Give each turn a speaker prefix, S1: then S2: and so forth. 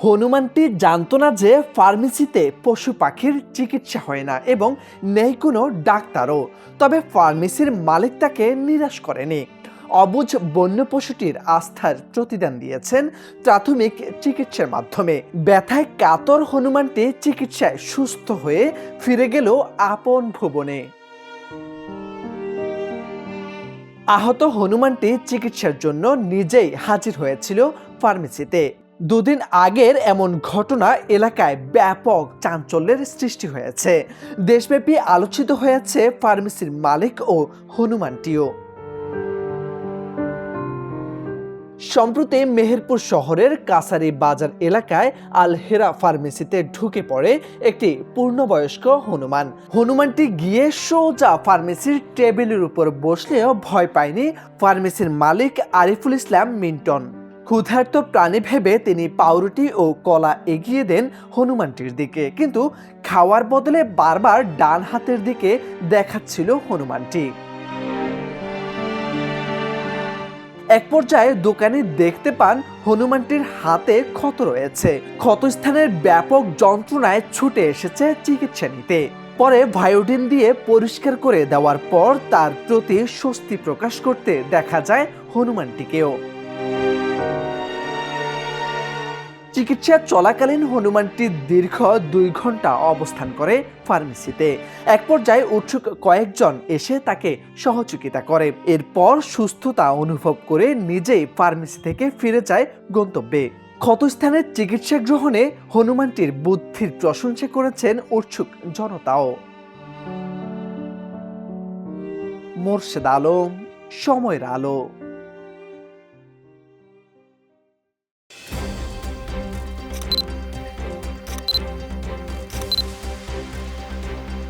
S1: হনুমানটি জানতো না যে ফার্মেসিতে পশু পাখির চিকিৎসা হয় না এবং নেই কোনো ডাক্তারও। তবে ফার্মেসির মালিক তাকে নিরাশ করেনি। অবুঝ বন্য পশুটির আস্থার প্রতিদান দিয়েছেন প্রাথমিক চিকিৎসার মাধ্যমে। ব্যথায় কাতর হনুমানটি চিকিৎসায় সুস্থ হয়ে ফিরে গেল আপন ভুবনে। আহত হনুমানটি চিকিৎসার জন্য নিজেই হাজির হয়েছিল ফার্মেসিতে। দুদিন আগের এমন ঘটনা এলাকায় ব্যাপক চাঞ্চল্যের সৃষ্টি হয়েছে। দেশব্যাপী আলোচিত হয়েছে ফার্মেসির মালিক ও হনুমানটিও। সম্প্রতি মেহেরপুর শহরের কাছারি বাজার এলাকায় আল হেরা ফার্মেসিতে ঢুকে পড়ে একটি পূর্ণবয়স্ক হনুমানটি গিয়ে সোজা ফার্মেসির টেবিলের উপর বসলেও ভয় পায়নি ফার্মেসির মালিক আরিফুল ইসলাম মিন্টন। ক্ষুধার্ত প্রাণী ভেবে তিনি পাউরুটি ও কলা এগিয়ে দেন হনুমানটির দিকে, কিন্তু খাওয়ার বদলে বারবার ডান হাতের দিকে দেখাচ্ছিল হনুমানটি। এক পর্যায়ে দোকানি দেখতে পান হনুমানটির হাতে ক্ষত রয়েছে। ক্ষতস্থানের ব্যাপক যন্ত্রণায় ছুটে এসেছে চিকিৎসা নিতে। পরে ভায়োডিন দিয়ে পরিষ্কার করে দেওয়ার পর তার প্রতি স্বস্তি প্রকাশ করতে দেখা যায় হনুমানটিকেও। চিকিৎসা চলাকালীন হনুমানটি দীর্ঘ 2 ঘন্টা অবস্থান করে ফার্মেসিতে। এক পর্যায়ে উৎসুক কয়েকজন এসে তাকে সহযোগিতা করে। এরপর সুস্থতা অনুভব করে নিজেই ফার্মেসি থেকে ফিরে যায় গন্তব্যে। ক্ষতস্থানের চিকিৎসা গ্রহণে হনুমানটির বুদ্ধির প্রশংসা করেছেন উৎসুক জনতাও। মোর্শেদ আলম, সময়ের আলো।